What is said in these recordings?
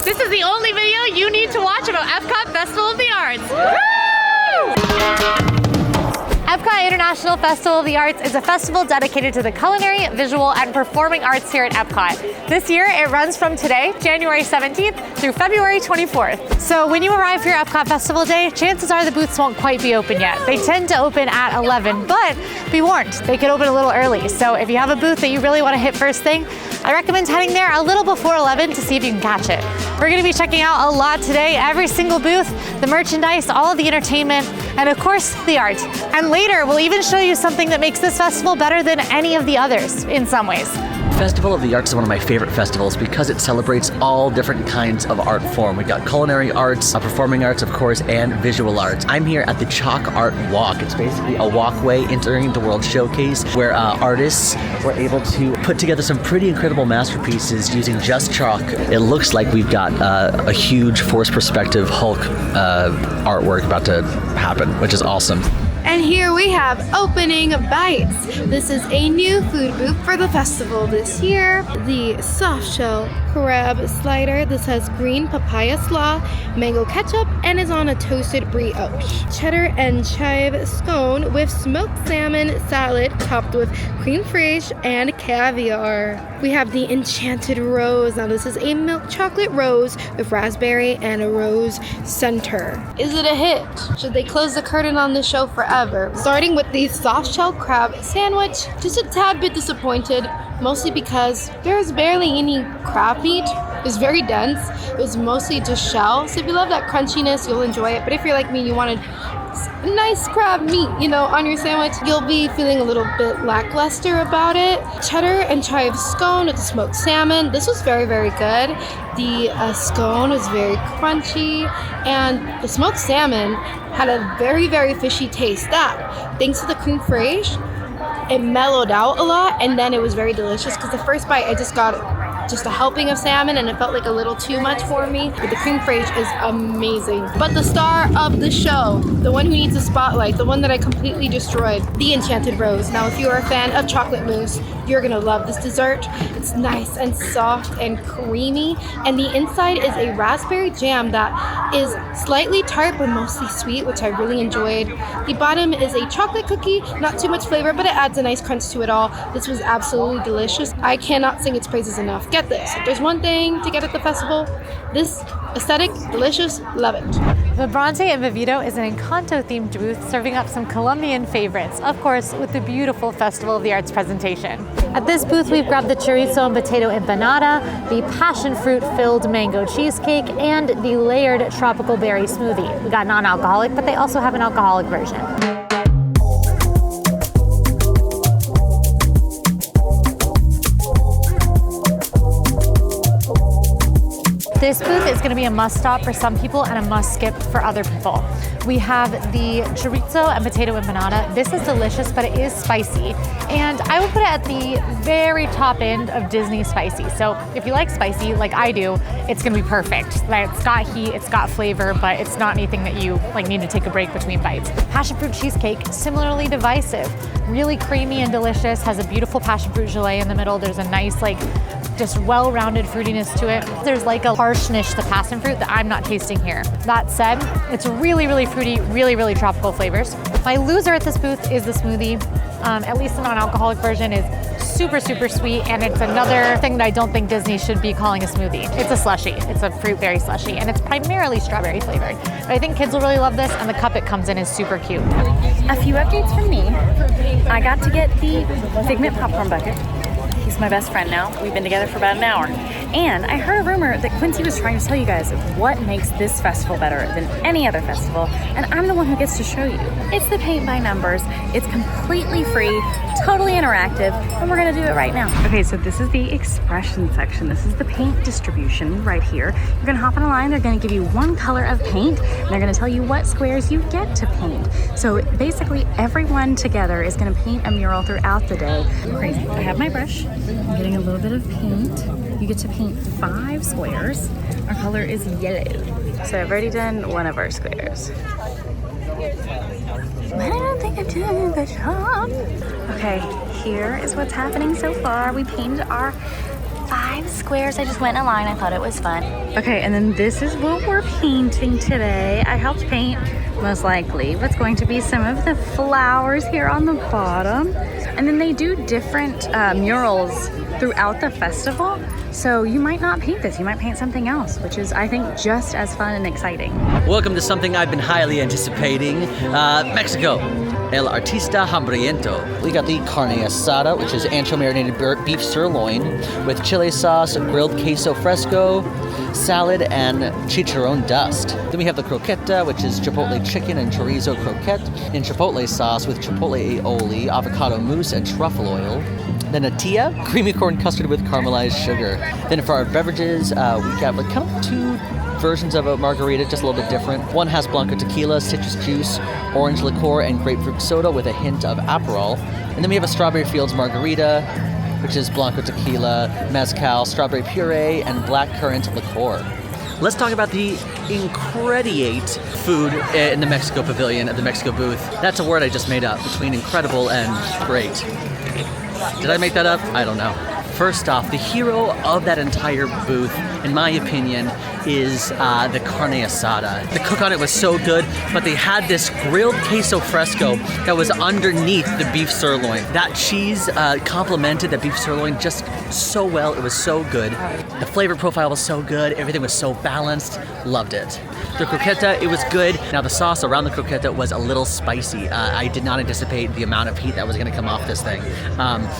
This is the only video you need to watch about EPCOT Festival of the Arts. Woo! EPCOT International Festival of the Arts is a festival dedicated to the culinary, visual, and performing arts here at EPCOT. This year, it runs from today, January 17th, through February 24th. So when you arrive here at EPCOT Festival Day, chances are the booths won't quite be open yet. They tend to open at 11, but be warned, they could open a little early. So if you have a booth that you really want to hit first thing, I recommend heading there a little before 11 to see if you can catch it. We're going to be checking out a lot today, every single booth, the merchandise, all of the entertainment, and of course, the art. And later, we'll even show you something that makes this festival better than any of the others in some ways. Festival of the Arts is one of my favorite festivals because it celebrates all different kinds of art form. We got culinary arts, performing arts, of course, and visual arts. I'm here at the Chalk Art Walk. It's basically a walkway entering the World Showcase where artists were able to put together some pretty incredible masterpieces using just chalk. It looks like we've got a huge forced perspective Hulk artwork about to happen, which is awesome. And here we have Opening Bites. This is a new food booth for the festival this year. The soft shell crab slider. This has green papaya slaw, mango ketchup, and is on a toasted brioche. Cheddar and chive scone with smoked salmon salad topped with creme fraiche and caviar. We have the Enchanted Rose. Now this is a milk chocolate rose with raspberry and a rose center. Is it a hit? Should they close the curtain on this show forever? Starting with the soft shell crab sandwich, just a tad bit disappointed, mostly because there's barely any crab meat. It's very dense. It was mostly just shell. So if you love that crunchiness, you'll enjoy it. But if you're like me, you wanted nice crab meat, on your sandwich, you'll be feeling a little bit lackluster about it. Cheddar and chive scone with the smoked salmon. This was very, very good. The scone was very crunchy, and the smoked salmon had a very, very fishy taste. That, thanks to the creme fraiche, it mellowed out a lot, and then it was very delicious because the first bite I just got just a helping of salmon and it felt like a little too much for me, but the creme fraiche is amazing. But the star of the show, the one who needs a spotlight, the one that I completely destroyed, the Enchanted Rose. Now if you are a fan of chocolate mousse, you're gonna love this dessert. It's nice and soft and creamy, and the inside is a raspberry jam that is slightly tart but mostly sweet, which I really enjoyed. The bottom is a chocolate cookie, not too much flavor, but it adds a nice crunch to it all. This was absolutely delicious. I cannot sing its praises enough. Get this, if there's one thing to get at the festival, this aesthetic, delicious, love it. The Bronte and Vivito is an Encanto themed booth serving up some Colombian favorites, of course, with the beautiful Festival of the Arts presentation. At this booth, we've grabbed the chorizo and potato empanada, the passion fruit filled mango cheesecake, and the layered tropical berry smoothie. We got non-alcoholic, but they also have an alcoholic version. This booth is going to be a must stop for some people and a must skip for other people. We have the chorizo and potato empanada. This is delicious, but it is spicy. And I would put it at the very top end of Disney spicy. So if you like spicy, like I do, it's going to be perfect. It's got heat, it's got flavor, but it's not anything that you need to take a break between bites. Passion fruit cheesecake, similarly divisive. Really creamy and delicious, has a beautiful passion fruit gelée in the middle. There's a nice, just well-rounded fruitiness to it. There's a harshness to passion fruit that I'm not tasting here. That said, it's really, really fruity, really, really tropical flavors. My loser at this booth is the smoothie. At least the non-alcoholic version is super, super sweet, and it's another thing that I don't think Disney should be calling a smoothie. It's a slushie. It's a fruit berry slushie, and it's primarily strawberry flavored. But I think kids will really love this, and the cup it comes in is super cute. A few updates from me. I got to get the Figment popcorn bucket. He's my best friend now. We've been together for about an hour. And I heard a rumor that Quincy was trying to tell you guys what makes this festival better than any other festival, and I'm the one who gets to show you. It's the paint by numbers. It's completely free, totally interactive, and we're gonna do it right now. Okay, so this is the expression section. This is the paint distribution right here. You're gonna hop on a line, they're gonna give you one color of paint, and they're gonna tell you what squares you get to paint. So basically everyone together is gonna paint a mural throughout the day. Crazy. I have my brush. I'm getting a little bit of paint. You get to paint 5 squares. Our color is yellow. So I've already done one of our squares. But I don't think I'm doing a good job. Okay, here is what's happening so far. We painted our 5 5 squares. I just went in a line. I thought it was fun. Okay, and then this is what we're painting today. I helped paint, most likely, what's going to be some of the flowers here on the bottom. And then they do different murals throughout the festival. So you might not paint this, you might paint something else, which is, I think, just as fun and exciting. Welcome to something I've been highly anticipating, Mexico. El Artista Hambriento. We got the carne asada, which is ancho-marinated beef sirloin with chile sauce, grilled queso fresco, salad, and chicharron dust. Then we have the croqueta, which is chipotle chicken and chorizo croquette in chipotle sauce with chipotle aioli, avocado mousse, and truffle oil. Then a tia, creamy corn custard with caramelized sugar. Then for our beverages, we got like kind of 2 versions of a margarita, just a little bit different. One has Blanco tequila, citrus juice, orange liqueur, and grapefruit soda with a hint of Aperol. And then we have a strawberry fields margarita, which is Blanco tequila, mezcal, strawberry puree, and blackcurrant liqueur. Let's talk about the incrediate food in the Mexico Pavilion at the Mexico booth. That's a word I just made up, between incredible and great. Did I make that up? I don't know. First off, the hero of that entire booth, in my opinion, is the carne asada. The cook on it was so good, but they had this grilled queso fresco that was underneath the beef sirloin. That cheese complemented the beef sirloin just so well. It was so good. The flavor profile was so good. Everything was so balanced. Loved it. The croqueta, it was good. Now the sauce around the croqueta was a little spicy. I did not anticipate the amount of heat that was going to come off this thing.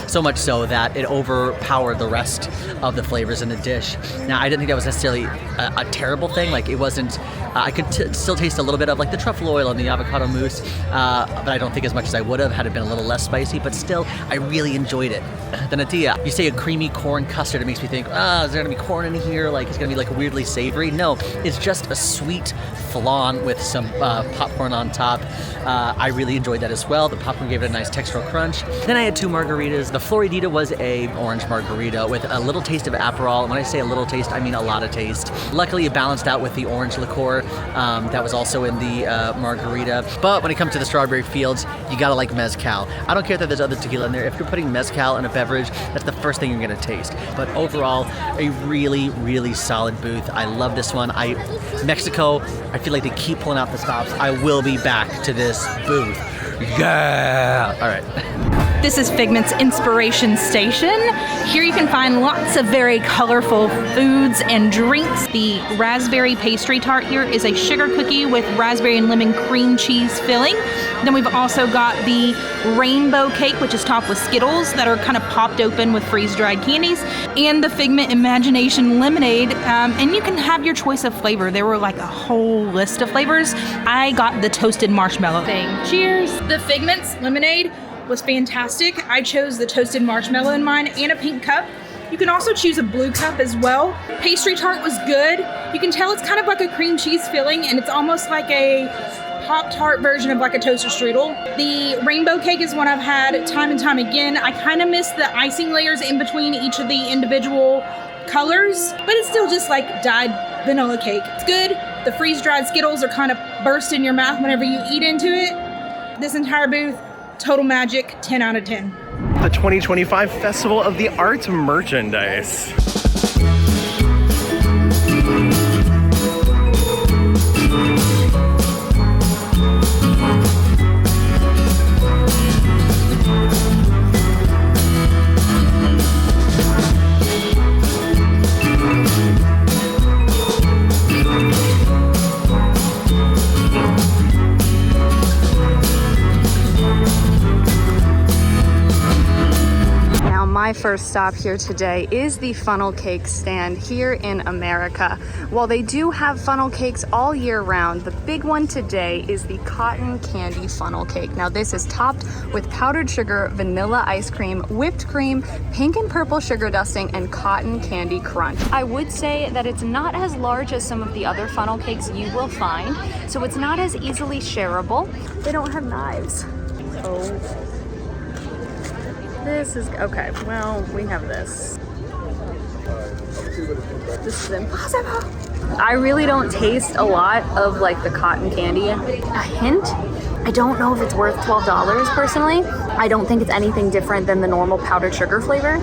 So much so that it overpowered the rest of the flavors in the dish. Now I didn't think that was necessarily a terrible thing. Like it wasn't, I could still taste a little bit of like the truffle oil and the avocado mousse, but I don't think as much as I would have had it been a little less spicy, but still I really enjoyed it. The natilla, you say a creamy corn custard, it makes me think, is there gonna be corn in here? Like it's gonna be like weirdly savory. No, it's just a sweet flan with some popcorn on top. I really enjoyed that as well. The popcorn gave it a nice textural crunch. Then I had 2 margaritas. The Floridita was a orange margarita with a little taste of Aperol. And when I say a little taste, I mean a lot of taste. Luckily, it balanced out with the orange liqueur that was also in the margarita. But when it comes to the strawberry fields, you gotta like mezcal. I don't care that there's other tequila in there. If you're putting mezcal in a beverage, that's the first thing you're gonna taste. But overall, a really, really solid booth. I love this one. Mexico, I feel like they keep pulling out the stops. I will be back to this booth. Yeah! All right. This is Figment's Inspiration Station. Here you can find lots of very colorful foods and drinks. The raspberry pastry tart here is a sugar cookie with raspberry and lemon cream cheese filling. Then we've also got the rainbow cake, which is topped with Skittles that are kind of popped open with freeze-dried candies, and the Figment Imagination Lemonade. And you can have your choice of flavor. There were like a whole list of flavors. I got the toasted marshmallow thing. Cheers! The Figment's lemonade was fantastic. I chose the toasted marshmallow in mine and a pink cup. You can also choose a blue cup as well. Pastry tart was good. You can tell it's kind of like a cream cheese filling, and it's almost like a Pop-Tart version of like a toaster strudel. The rainbow cake is one I've had time and time again. I kind of miss the icing layers in between each of the individual colors, but it's still just like dyed vanilla cake. It's good. The freeze-dried Skittles are kind of burst in your mouth whenever you eat into it. This entire booth, total magic, 10 out of 10. The 2025 Festival of the Arts Merchandise. My first stop here today is the funnel cake stand here in America. While they do have funnel cakes all year round, the big one today is the cotton candy funnel cake. Now this is topped with powdered sugar, vanilla ice cream, whipped cream, pink and purple sugar dusting, and cotton candy crunch. I would say that it's not as large as some of the other funnel cakes you will find, so it's not as easily shareable. They don't have knives. Oh. This is, okay, well, we have this. This is impossible. I really don't taste a lot of like the cotton candy. A hint. I don't know if it's worth $12 personally. I don't think it's anything different than the normal powdered sugar flavor.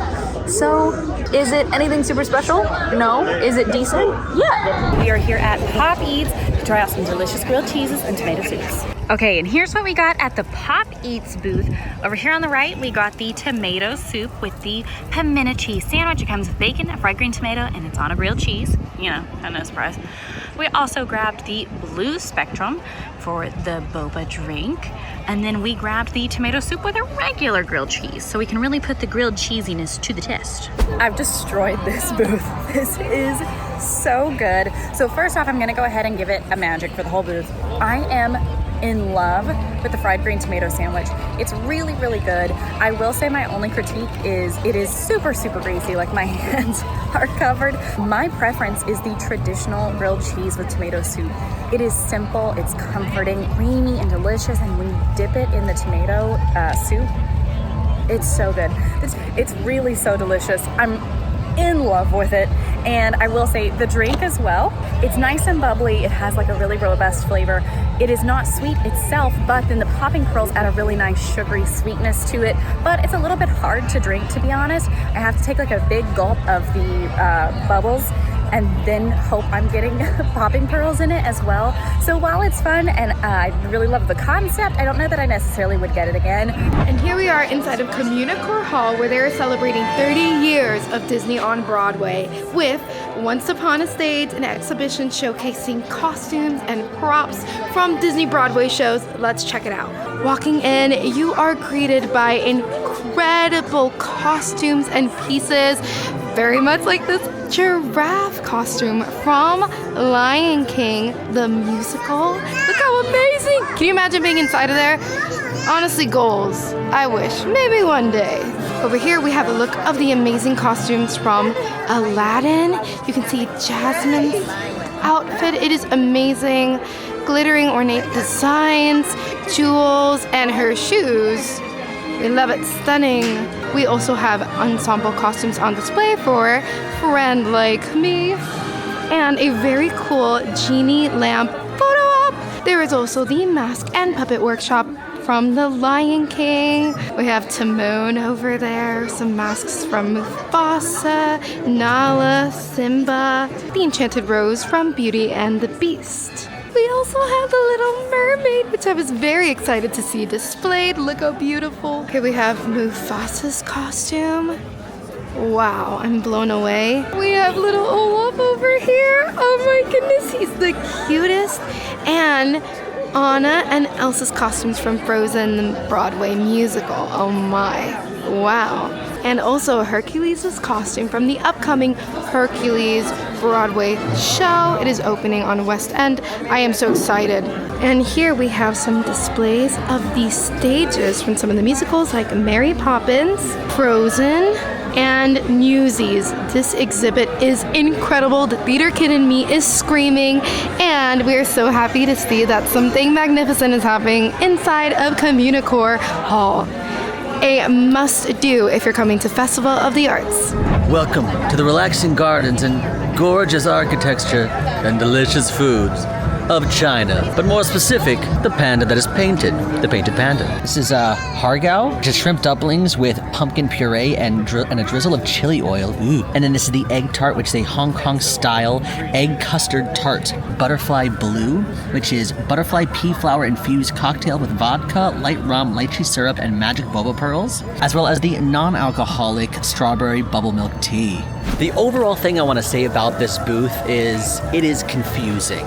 So, is it anything super special? No. Is it decent? Yeah. We are here at Pop Eats to try out some delicious grilled cheeses and tomato soups. Okay, and here's what we got at the Pop Eats booth. Over here on the right, we got the tomato soup with the pimento cheese sandwich. It comes with bacon, a fried green tomato, and it's on a grilled cheese. You know, kind of no surprise. We also grabbed the blue spectrum for the boba drink. And then we grabbed the tomato soup with a regular grilled cheese, so we can really put the grilled cheesiness to the test. I've destroyed this booth. This is so good. So first off, I'm gonna go ahead and give it a magic for the whole booth. I am in love with the fried green tomato sandwich. It's really, really good. I will say my only critique is it is super, super greasy, like my hands are covered. My preference is the traditional grilled cheese with tomato soup. It is simple, it's comforting, creamy and delicious, and when you dip it in the tomato soup, it's so good. It's really so delicious. I'm in love with it. And I will say the drink as well, it's nice and bubbly. It has like a really robust flavor. It is not sweet itself, but then the popping pearls add a really nice sugary sweetness to it. But it's a little bit hard to drink, to be honest. I have to take like a big gulp of the bubbles and then hope I'm getting popping pearls in it as well. So while it's fun and I really love the concept, I don't know that I necessarily would get it again. And here we are inside of Communicore Hall, where they're celebrating 30 years of Disney on Broadway with Once Upon a Stage, an exhibition showcasing costumes and props from Disney Broadway shows. Let's check it out. Walking in, you are greeted by incredible costumes and pieces, very much like this giraffe costume from Lion King, the musical. Look how amazing! Can you imagine being inside of there? Honestly, goals. I wish. Maybe one day. Over here, we have a look of the amazing costumes from Aladdin. You can see Jasmine's outfit. It is amazing. Glittering ornate designs, jewels, and her shoes. We love it. Stunning. We also have ensemble costumes on display for a friend like me. And a very cool genie lamp photo op. There is also the mask and puppet workshop from the Lion King. We have Timon over there, some masks from Mufasa, Nala, Simba, the Enchanted Rose from Beauty and the Beast. We also have the Little Mermaid, which I was very excited to see displayed. Look how beautiful. Here we have Mufasa's costume. Wow, I'm blown away. We have little Olaf over here. Oh my goodness, he's the cutest. And Anna and Elsa's costumes from Frozen, the Broadway musical. Oh my, wow. And also Hercules' costume from the upcoming Hercules Broadway show. It is opening on West End. I am so excited. And here we have some displays of the stages from some of the musicals like Mary Poppins, Frozen, and Newsies. This exhibit is incredible. The theater kid in me is screaming, and we are so happy to see that something magnificent is happening inside of Communicore Hall. A must-do if you're coming to Festival of the Arts. Welcome to the relaxing gardens and gorgeous architecture and delicious foods of China, but more specific, the panda that is painted, the painted panda. This is hargao, which is shrimp dumplings with pumpkin puree and a drizzle of chili oil. Ooh. And then this is the egg tart, which is a Hong Kong style egg custard tart. Butterfly blue, which is butterfly pea flower infused cocktail with vodka, light rum, lychee syrup, and magic boba pearls, as well as the non-alcoholic strawberry bubble milk tea. The overall thing I want to say about this booth is it is confusing.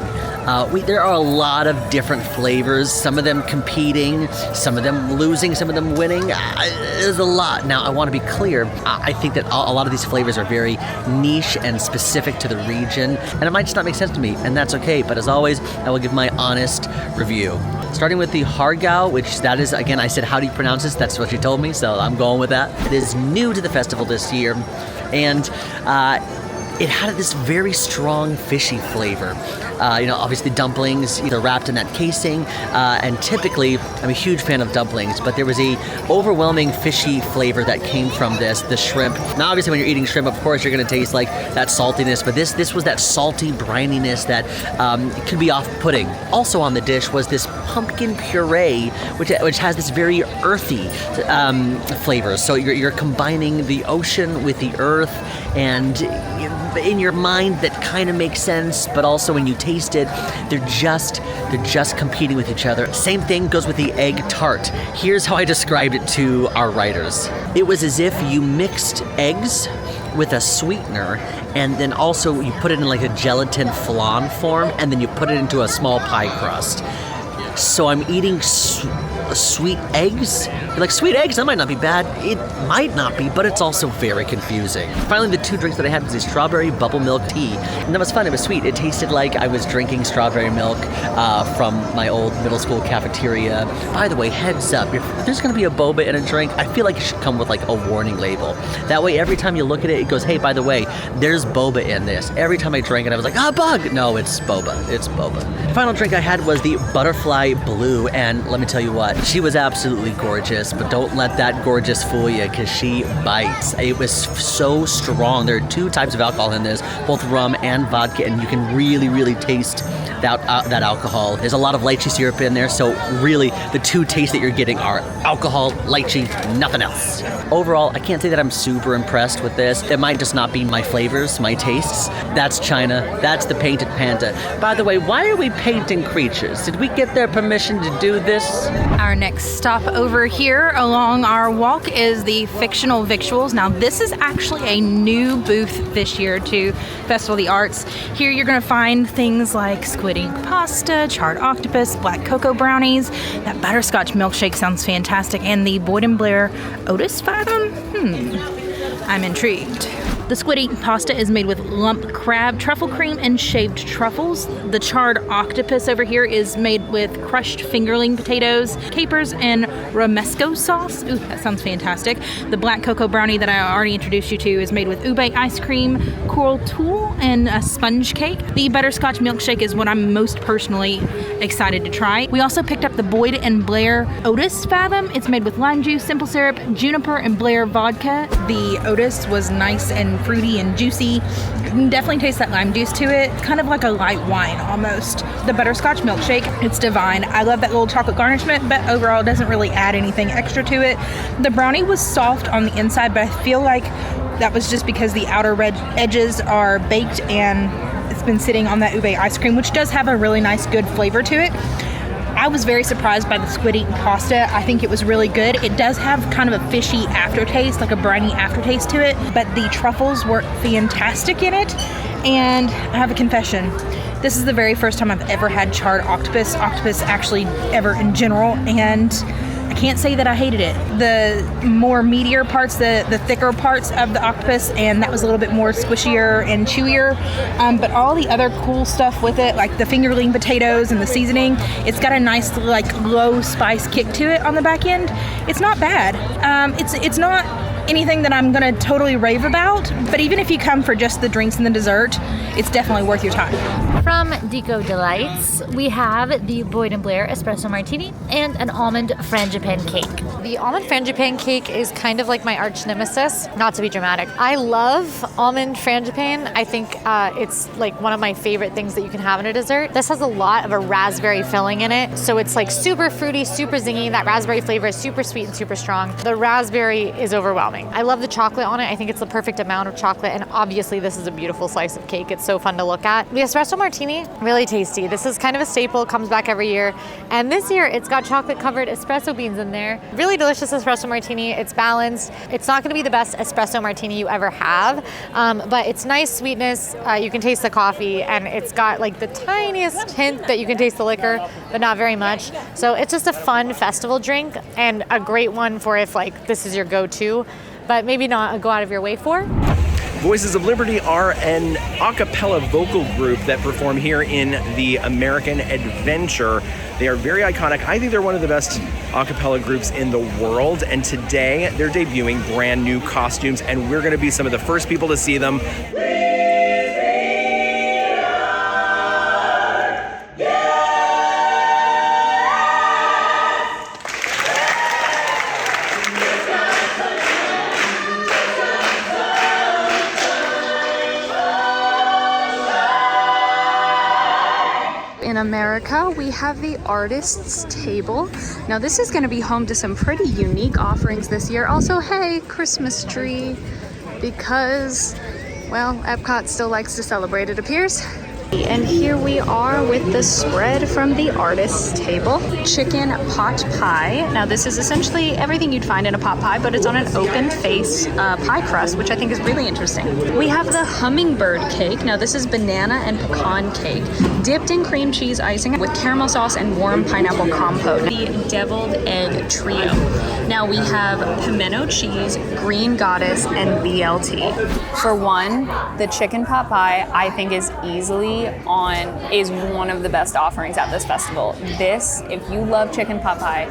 There are a lot of different flavors, some of them competing, some of them losing, some of them winning. There's a lot. Now, I want to be clear. I think that a lot of these flavors are very niche and specific to the region, and it might just not make sense to me, and that's okay. But as always, I will give my honest review. Starting with the hargao, which that is, again, I said, how do you pronounce this? That's what she told me, so I'm going with that. It is new to the festival this year, and it had this very strong fishy flavor. Obviously dumplings, they're wrapped in that casing, and typically, I'm a huge fan of dumplings, but there was a overwhelming fishy flavor that came from the shrimp. Now, obviously, when you're eating shrimp, of course, you're gonna taste like that saltiness, but this was that salty brininess that could be off-putting. Also on the dish was this pumpkin puree, which has this very earthy flavor. So you're combining the ocean with the earth, and in your mind that kind of makes sense, but also when you taste it, they're just competing with each other. Same thing goes with the egg tart. Here's how I described it to our writers. It was as if you mixed eggs with a sweetener, and then also you put it in like a gelatin flan form, and then you put it into a small pie crust. So I'm eating sweet eggs? You're like, sweet eggs? That might not be bad. It might not be, but it's also very confusing. Finally, the two drinks that I had was a strawberry bubble milk tea. And that was fun. It was sweet. It tasted like I was drinking strawberry milk from my old middle school cafeteria. By the way, heads up, if there's going to be a boba in a drink, I feel like it should come with like a warning label. That way, every time you look at it, it goes, hey, by the way, there's boba in this. Every time I drank it, I was like, bug! No, it's boba. It's boba. The final drink I had was the butterfly blue, and let me tell you what, she was absolutely gorgeous, but don't let that gorgeous fool you, because she bites. It was so strong. There are two types of alcohol in this, both rum and vodka, and you can really, really taste that alcohol. There's a lot of lychee syrup in there, so really the two tastes that you're getting are alcohol, lychee, nothing else. Overall, I can't say that I'm super impressed with this. It might just not be my flavors, my tastes. That's China. That's the painted panda. By the way, why are we painting creatures? Did we get their permission to do this? Our next stop over here along our walk is the Fictional Victuals. Now, this is actually a new booth this year to Festival of the Arts. Here you're going to find things like squid ink pasta, charred octopus, black cocoa brownies. That butterscotch milkshake sounds fantastic. And the Boyd & Blair Otis Fathom? I'm intrigued. The squid ink pasta is made with lump crab, truffle cream, and shaved truffles. The charred octopus over here is made with crushed fingerling potatoes, capers, and romesco sauce. Ooh, that sounds fantastic. The black cocoa brownie that I already introduced you to is made with ube ice cream, coral tulle, and a sponge cake. The butterscotch milkshake is what I'm most personally excited to try. We also picked up the Boyd & Blair Otis Fathom. It's made with lime juice, simple syrup, juniper, and Blair vodka. The Otis was nice and fruity and juicy. You can definitely taste that lime juice to it. It's kind of like a light wine almost. The butterscotch milkshake, it's divine. I love that little chocolate garnishment, but overall it doesn't really add anything extra to it. The brownie was soft on the inside, but I feel like that was just because the outer red edges are baked and it's been sitting on that ube ice cream, which does have a really nice, good flavor to it. I was very surprised by the squid ink pasta. I think it was really good. It does have kind of a fishy aftertaste, like a briny aftertaste to it, but the truffles were fantastic in it. And I have a confession. This is the very first time I've ever had charred octopus actually ever in general, and I can't say that I hated it. The more meatier parts, the thicker parts of the octopus, and that was a little bit more squishier and chewier. But all the other cool stuff with it, like the fingerling potatoes and the seasoning, it's got a nice like low spice kick to it on the back end. It's not bad. It's not anything that I'm gonna totally rave about, but even if you come for just the drinks and the dessert, it's definitely worth your time. From Deco Delights, we have the Boyd & Blair Espresso Martini and an almond frangipane cake. The almond frangipane cake is kind of like my arch nemesis, not to be dramatic. I love almond frangipane. I think it's like one of my favorite things that you can have in a dessert. This has a lot of a raspberry filling in it, so it's like super fruity, super zingy. That raspberry flavor is super sweet and super strong. The raspberry is overwhelming. I love the chocolate on it. I think it's the perfect amount of chocolate, and obviously this is a beautiful slice of cake. It's so fun to look at. The espresso martini, really tasty. This is kind of a staple, comes back every year. And this year it's got chocolate covered espresso beans in there. Really delicious espresso martini. It's balanced. It's not gonna be the best espresso martini you ever have, but it's nice sweetness. You can taste the coffee, and it's got like the tiniest hint that you can taste the liquor, but not very much. So it's just a fun festival drink and a great one for if like this is your go-to, but maybe not a go out of your way for. Voices of Liberty are an a cappella vocal group that perform here in the American Adventure. They are very iconic. I think they're one of the best a cappella groups in the world, and today they're debuting brand new costumes, and we're going to be some of the first people to see them. in America, we have the artist's table. Now this is going to be home to some pretty unique offerings this year. Also, hey, Christmas tree, because, well, Epcot still likes to celebrate, it appears. And here we are with the spread from the artist's table. Chicken pot pie. Now this is essentially everything you'd find in a pot pie, but it's on an open face pie crust, which I think is really interesting. We have the hummingbird cake. Now this is banana and pecan cake, dipped in cream cheese icing with caramel sauce and warm pineapple compote. The deviled egg trio. Now we have pimento cheese, green goddess, and BLT. For one, the chicken pot pie I think is one of the best offerings at this festival. This, if you love chicken pot pie,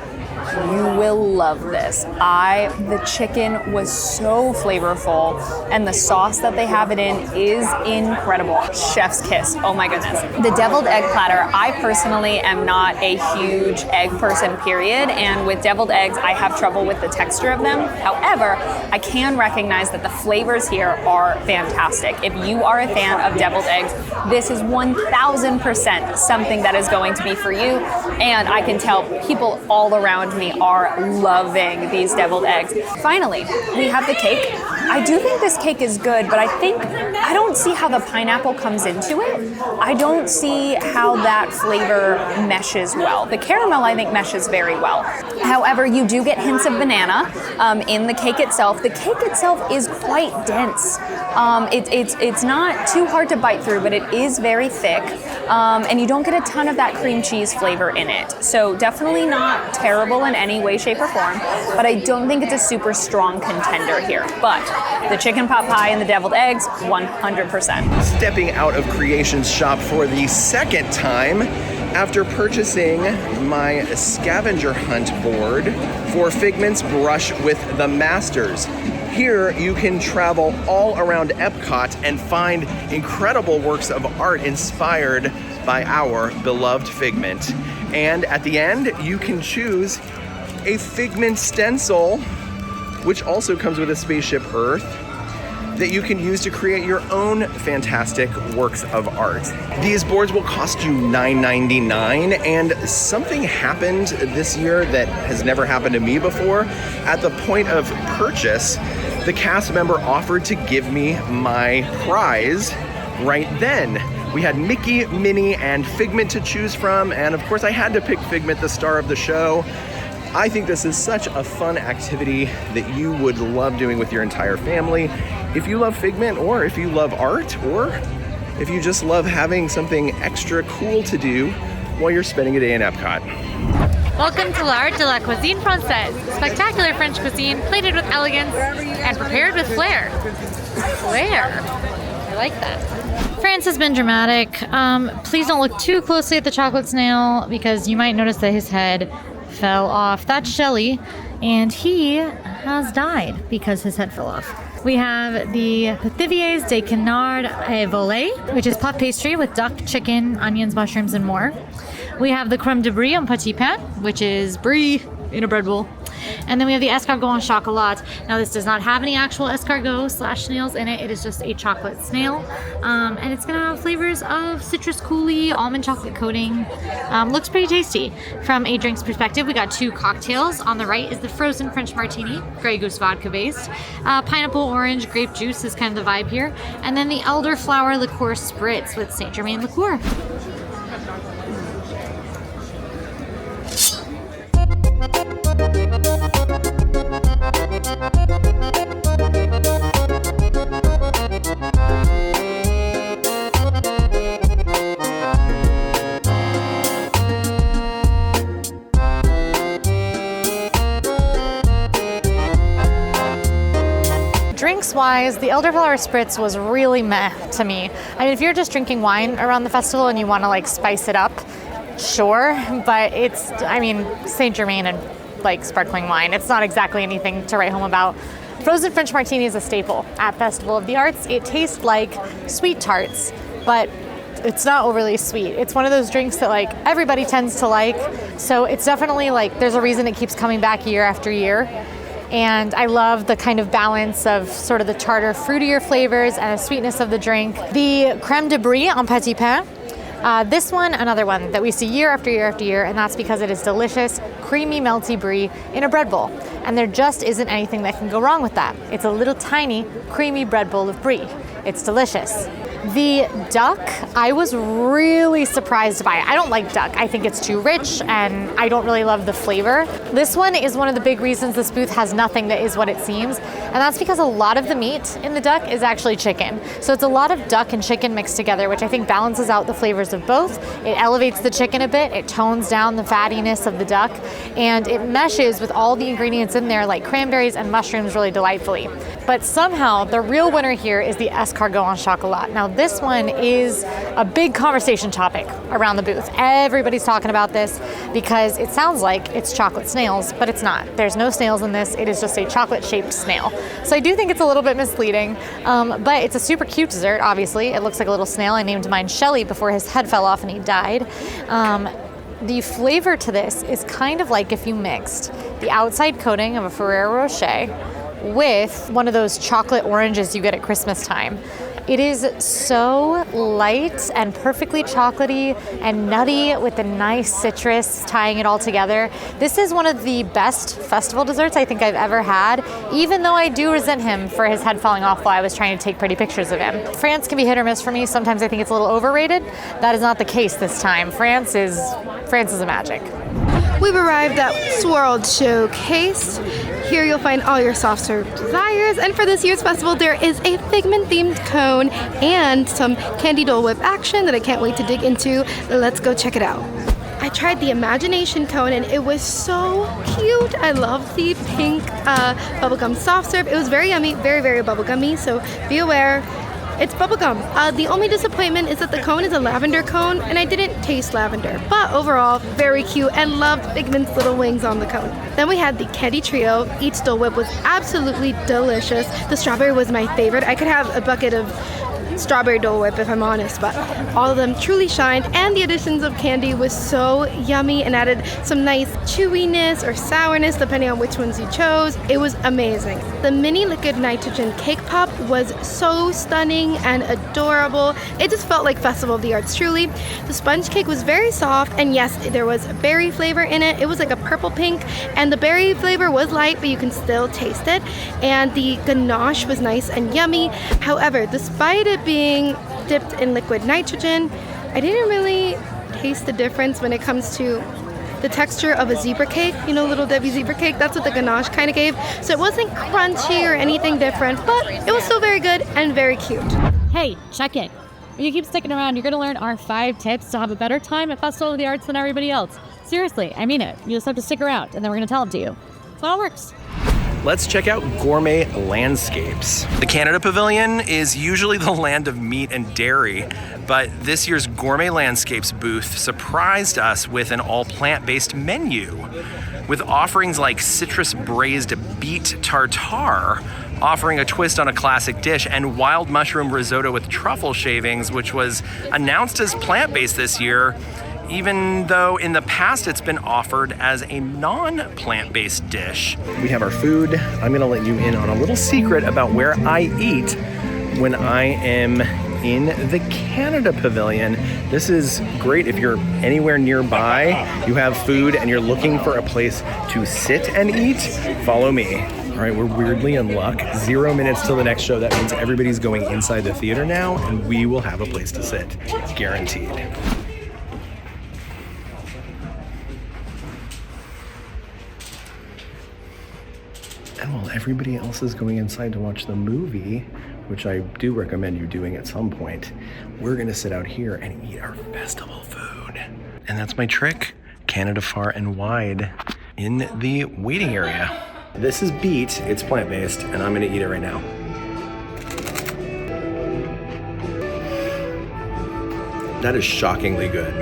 you will love this. The chicken was so flavorful, and the sauce that they have it in is incredible. Chef's kiss, oh my goodness. The deviled egg platter, I personally am not a huge egg person, period, and with deviled eggs, I have trouble with the texture of them. However, I can recognize that the flavors here are fantastic. If you are a fan of deviled eggs, this is 1000% something that is going to be for you, and I can tell people all around me are loving these deviled eggs. Finally, we have the cake. I do think this cake is good, but I don't see how the pineapple comes into it. I don't see how that flavor meshes well. The caramel, I think, meshes very well. However, you do get hints of banana in the cake itself. The cake itself is quite dense. It's not too hard to bite through, but it is very thick, and you don't get a ton of that cream cheese flavor in it. So definitely not terrible in any way, shape, or form, but I don't think it's a super strong contender here. But the chicken pot pie and the deviled eggs, 100%. Stepping out of Creations Shop for the second time after purchasing my scavenger hunt board for Figment's Brush with the Masters. Here you can travel all around Epcot and find incredible works of art inspired by our beloved Figment. And at the end, you can choose a Figment stencil, which also comes with a spaceship Earth, that you can use to create your own fantastic works of art. These boards will cost you $9.99, and something happened this year that has never happened to me before. At the point of purchase, the cast member offered to give me my prize right then. We had Mickey, Minnie, and Figment to choose from, and of course I had to pick Figment, the star of the show. I think this is such a fun activity that you would love doing with your entire family. If you love Figment, or if you love art, or if you just love having something extra cool to do while you're spending a day in Epcot. Welcome to l'Art de la Cuisine Française, spectacular French cuisine plated with elegance and prepared with flair. Flair, I like that. France has been dramatic. Please don't look too closely at the chocolate snail because you might notice that his head fell off. That's Shelley, and he has died because his head fell off. We have the Pithiviers de Canard et Volée, which is puff pastry with duck, chicken, onions, mushrooms, and more. We have the crème de brie en petit pain, which is brie in a bread bowl. And then we have the escargot en chocolat. Now this does not have any actual escargot / snails in it. It is just a chocolate snail. And it's gonna have flavors of citrus coulis, almond chocolate coating. Looks pretty tasty. From a drinks perspective, we got 2 cocktails. On the right is the frozen French martini, Grey Goose vodka based. Pineapple, orange, grape juice is kind of the vibe here. And then the elderflower liqueur spritz with Saint Germain liqueur. Drinks-wise, the elderflower spritz was really meh to me. I mean, if you're just drinking wine around the festival and you want to like spice it up, sure, but it's, I mean, Saint Germain and like sparkling wine. It's not exactly anything to write home about. Frozen French martini is a staple at Festival of the Arts. It tastes like sweet tarts, but it's not overly sweet. It's one of those drinks that like everybody tends to like, so it's definitely like there's a reason it keeps coming back year after year. And I love the kind of balance of sort of the tartar fruitier flavors and the sweetness of the drink. The crème de brie en petit pain This one, another one that we see year after year after year, and that's because it is delicious, creamy, melty brie in a bread bowl. And there just isn't anything that can go wrong with that. It's a little tiny, creamy bread bowl of brie. It's delicious. The duck, I was really surprised by. I don't like duck. I think it's too rich and I don't really love the flavor. This one is one of the big reasons this booth has nothing that is what it seems. And that's because a lot of the meat in the duck is actually chicken. So it's a lot of duck and chicken mixed together, which I think balances out the flavors of both. It elevates the chicken a bit. It tones down the fattiness of the duck. And it meshes with all the ingredients in there like cranberries and mushrooms really delightfully. But somehow the real winner here is the escargot en chocolat. Now this one is a big conversation topic around the booth. Everybody's talking about this because it sounds like it's chocolate snails, but it's not. There's no snails in this. It is just a chocolate-shaped snail. So I do think it's a little bit misleading, but it's a super cute dessert, obviously. It looks like a little snail. I named mine Shelly before his head fell off and he died. The flavor to this is kind of like if you mixed the outside coating of a Ferrero Rocher with one of those chocolate oranges you get at Christmas time. It is so light and perfectly chocolatey and nutty with the nice citrus tying it all together. This is one of the best festival desserts I think I've ever had, even though I do resent him for his head falling off while I was trying to take pretty pictures of him. France can be hit or miss for me. Sometimes I think it's a little overrated. That is not the case this time. France is a magic. We've arrived at Swirled Showcase. Here you'll find all your soft serve desires. And for this year's festival, there is a Figment themed cone and some candy Dole Whip action that I can't wait to dig into. Let's go check it out. I tried the Imagination cone and it was so cute. I love the pink bubblegum soft serve. It was very yummy, very, very bubblegummy, so be aware. It's bubblegum. The only disappointment is that the cone is a lavender cone, and I didn't taste lavender. But overall, very cute, and loved Figment's little wings on the cone. Then we had the Candy Trio. Each Dole Whip was absolutely delicious. The strawberry was my favorite. I could have a bucket of strawberry Dole Whip if I'm honest, but all of them truly shined, and the additions of candy was so yummy and added some nice chewiness or sourness depending on which ones you chose. It was amazing. The mini liquid nitrogen cake pop was so stunning and adorable. It just felt like Festival of the Arts, truly. The sponge cake was very soft, and yes, there was berry flavor in it. It was like a purple pink, and the berry flavor was light, but you can still taste it. And the ganache was nice and yummy. However, despite it being dipped in liquid nitrogen, I didn't really taste the difference when it comes to the texture of a zebra cake. You know, Little Debbie zebra cake? That's what the ganache kind of gave. So it wasn't crunchy or anything different, but it was still very good and very cute. Hey, check it. If you keep sticking around, you're going to learn our 5 tips to have a better time at Festival of the Arts than everybody else. Seriously, I mean it. You just have to stick around, and then we're going to tell them to you. That's how it works. Let's check out Gourmet Landscapes. The Canada Pavilion is usually the land of meat and dairy, but this year's Gourmet Landscapes booth surprised us with an all plant-based menu. With offerings like citrus braised beet tartare, offering a twist on a classic dish, and wild mushroom risotto with truffle shavings, which was announced as plant-based this year, even though in the past it's been offered as a non-plant-based dish. We have our food. I'm gonna let you in on a little secret about where I eat when I am in the Canada Pavilion. This is great if you're anywhere nearby, you have food and you're looking for a place to sit and eat, follow me. All right, we're weirdly in luck. 0 minutes till the next show. That means everybody's going inside the theater now, and we will have a place to sit, guaranteed. And while everybody else is going inside to watch the movie, which I do recommend you doing at some point, we're gonna sit out here and eat our festival food. And that's my trick, Canada far and wide in the waiting area. This is beet, it's plant-based, and I'm gonna eat it right now. That is shockingly good.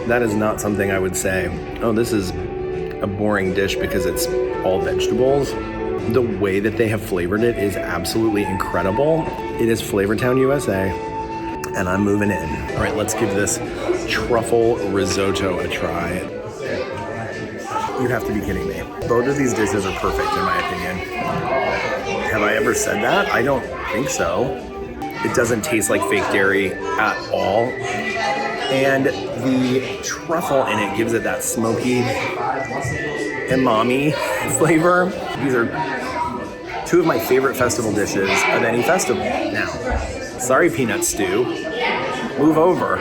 That is not something I would say, oh, this is a boring dish because it's all vegetables. The way that they have flavored it is absolutely incredible. It is Flavortown, USA, and I'm moving in. All right, let's give this truffle risotto a try. You have to be kidding me. Both of these dishes are perfect in my opinion. Have I ever said that? I don't think so. It doesn't taste like fake dairy at all. And the truffle in it gives it that smoky umami flavor. These are two of my favorite festival dishes of any festival now. Sorry, peanut stew. Move over.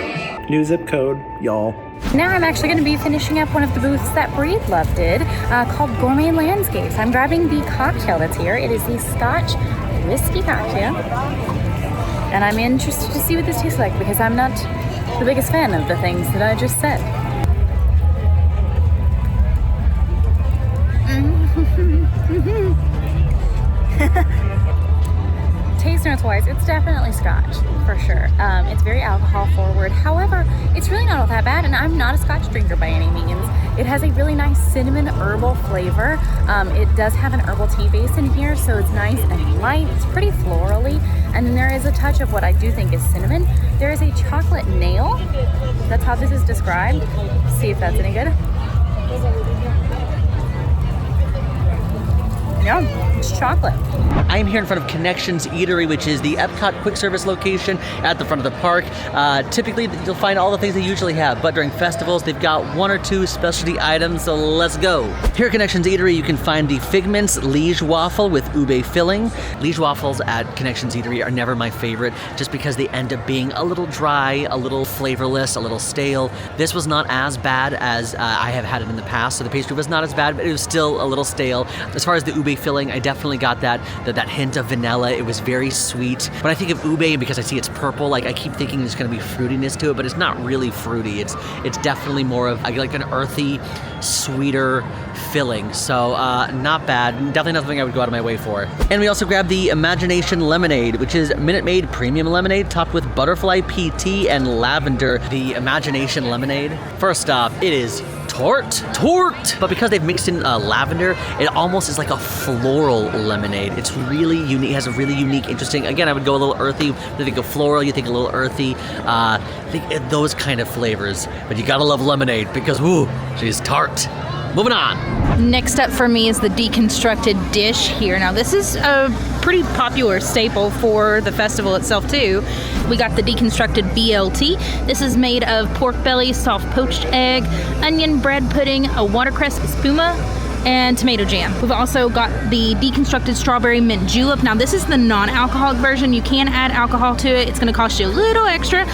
New zip code, y'all. Now I'm actually going to be finishing up one of the booths that Breedlove did called Gourmet Landscapes. I'm grabbing the cocktail that's here. It is the Scotch whiskey cocktail. And I'm interested to see what this tastes like because I'm not the biggest fan of the things that I just said. Taste notes wise, it's definitely Scotch for sure. It's very alcohol forward. However, it's really not all that bad, and I'm not a Scotch drinker by any means. It has a really nice cinnamon herbal flavor. It does have an herbal tea base in here, so it's nice and light. It's pretty florally, and then there is a touch of what I do think is cinnamon. There is a chocolate nail. That's how this is described. Let's see if that's any good. Yeah, it's chocolate. I'm here in front of Connections Eatery, which is the EPCOT quick service location at the front of the park. Typically, you'll find all the things they usually have, but during festivals, they've got one or two specialty items, so let's go. Here at Connections Eatery, you can find the Figment's Liege waffle with ube filling. Liege waffles at Connections Eatery are never my favorite, just because they end up being a little dry, a little flavorless, a little stale. This was not as bad as I have had it in the past, so the pastry was not as bad, but it was still a little stale. As far as the ube filling, I definitely got that hint of vanilla. It was very sweet. When I think of ube, because I see it's purple, like I keep thinking there's going to be fruitiness to it, but it's not really fruity. It's definitely more of like an earthy, sweeter filling. So not bad. Definitely not something I would go out of my way for. And we also grabbed the Imagination Lemonade, which is Minute Maid premium lemonade topped with butterfly PT and lavender. The Imagination Lemonade. First off, it is tart. But because they've mixed in lavender, it almost is like a floral lemonade. It's really unique. It has a really unique, interesting, again, I would go a little earthy. You think of floral, you think a little earthy. I think those kind of flavors. But you gotta love lemonade because, woo, she's tart. Moving on. Next up for me is the Deconstructed dish here. Now this is a pretty popular staple for the festival itself too. We got the Deconstructed BLT. This is made of pork belly, soft poached egg, onion bread pudding, a watercress espuma, and tomato jam. We've also got the Deconstructed Strawberry Mint Julep. Now this is the non-alcoholic version. You can add alcohol to it. It's gonna cost you a little extra.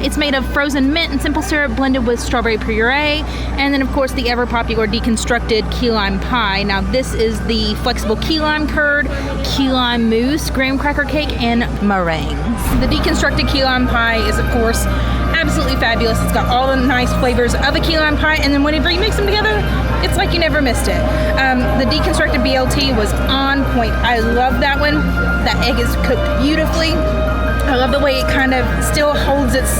It's made of frozen mint and simple syrup blended with strawberry puree. And then of course the ever popular Deconstructed Key Lime Pie. Now this is the flexible key lime curd, key lime mousse, graham cracker cake, and meringues. The Deconstructed Key Lime Pie is of course absolutely fabulous. It's got all the nice flavors of a key lime pie, and then whenever you mix them together, it's like you never missed it. The Deconstructed BLT was on point. I love that one. That egg is cooked beautifully. I love the way it kind of still holds its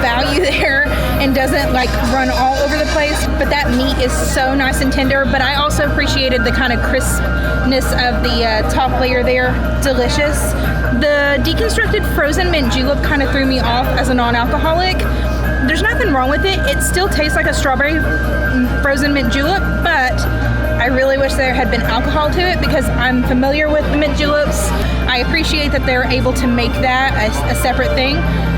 value there and doesn't like run all over the place. But that meat is so nice and tender. But I also appreciated the kind of crispness of the top layer there. Delicious. The Deconstructed Frozen Mint Julep kind of threw me off as a non-alcoholic. There's nothing wrong with it. It still tastes like a strawberry frozen mint julep, but I really wish there had been alcohol to it because I'm familiar with the mint juleps. I appreciate that they're able to make that a separate thing,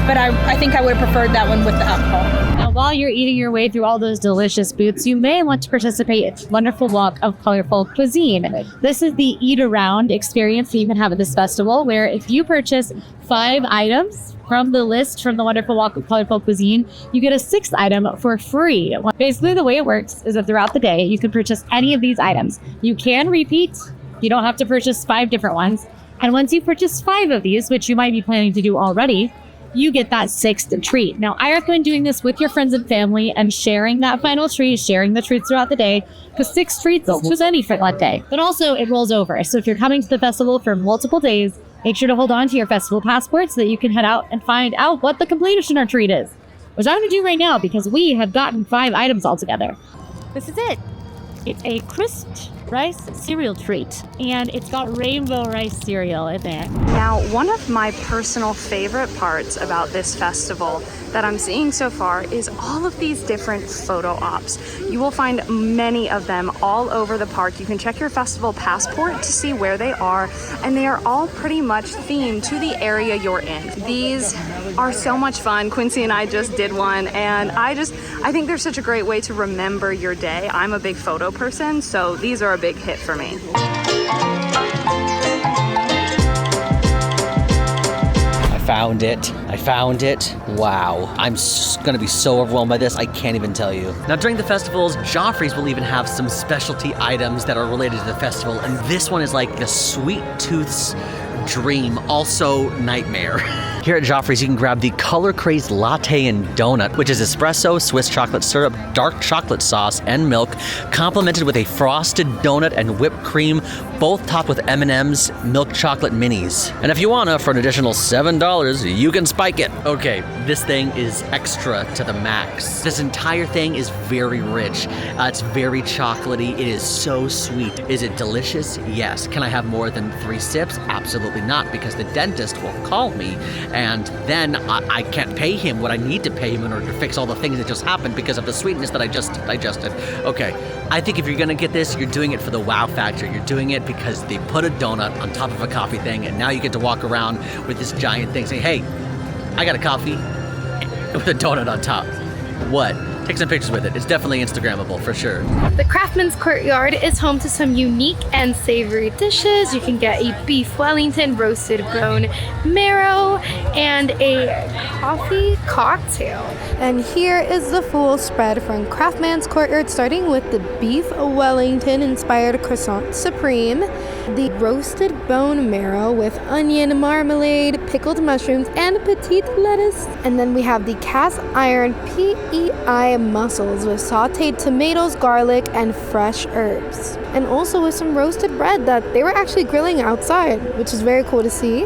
but I think I would have preferred that one with the alcohol. Now, while you're eating your way through all those delicious booths, you may want to participate in a wonderful walk of colorful cuisine. This is the Eat Around experience that you can have at this festival, where if you purchase 5 items from the list from the wonderful walk of colorful cuisine, you get a 6th item for free. Basically, the way it works is that throughout the day, you can purchase any of these items. You can repeat. You don't have to purchase 5 different ones. And once you purchase 5 of these, which you might be planning to do already, you get that 6th treat. Now, I recommend doing this with your friends and family and sharing that final treat, sharing the treats throughout the day, because 6 treats is just any for that day. But also, it rolls over. So if you're coming to the festival for multiple days, make sure to hold on to your festival passport so that you can head out and find out what the completion or treat is, which I'm going to do right now because we have gotten 5 items all together. This is it. It's a crisped rice cereal treat, and it's got rainbow rice cereal in it. Now, one of my personal favorite parts about this festival that I'm seeing so far is all of these different photo ops. You will find many of them all over the park. You can check your festival passport to see where they are, and they are all pretty much themed to the area you're in. These are so much fun. Quincy and I just did one, and I think they're such a great way to remember your day. I'm a big photo person, so these are a big hit for me. I found it. Wow. I'm gonna be so overwhelmed by this, I can't even tell you. Now during the festivals, Joffrey's will even have some specialty items that are related to the festival, and this one is like the Sweet Tooth's dream, also nightmare. Here at Joffrey's, you can grab the Color Crazed Latte and Donut, which is espresso, Swiss chocolate syrup, dark chocolate sauce, and milk, complemented with a frosted donut and whipped cream, both topped with M&M's milk chocolate minis. And if you wanna, for an additional $7, you can spike it. Okay, this thing is extra to the max. This entire thing is very rich. It's very chocolatey. It is so sweet. Is it delicious? Yes. Can I have more than 3 sips? Absolutely not, because the dentist will call me, and then I can't pay him what I need to pay him in order to fix all the things that just happened because of the sweetness that I just digested. Okay, I think if you're gonna get this, you're doing it for the wow factor. You're doing it because they put a donut on top of a coffee thing, and now you get to walk around with this giant thing saying, hey, I got a coffee with a donut on top. What? Take some pictures with it. It's definitely Instagrammable for sure. The Craftsman's Courtyard is home to some unique and savory dishes. You can get a beef Wellington roasted bone marrow and a coffee cocktail. And here is the full spread from Craftsman's Courtyard, starting with the beef Wellington inspired croissant supreme, the roasted bone marrow with onion marmalade, pickled mushrooms, and petite lettuce. And then we have the cast iron PEI mussels with sauteed tomatoes, garlic, and fresh herbs. And also with some roasted bread that they were actually grilling outside, which is very cool to see.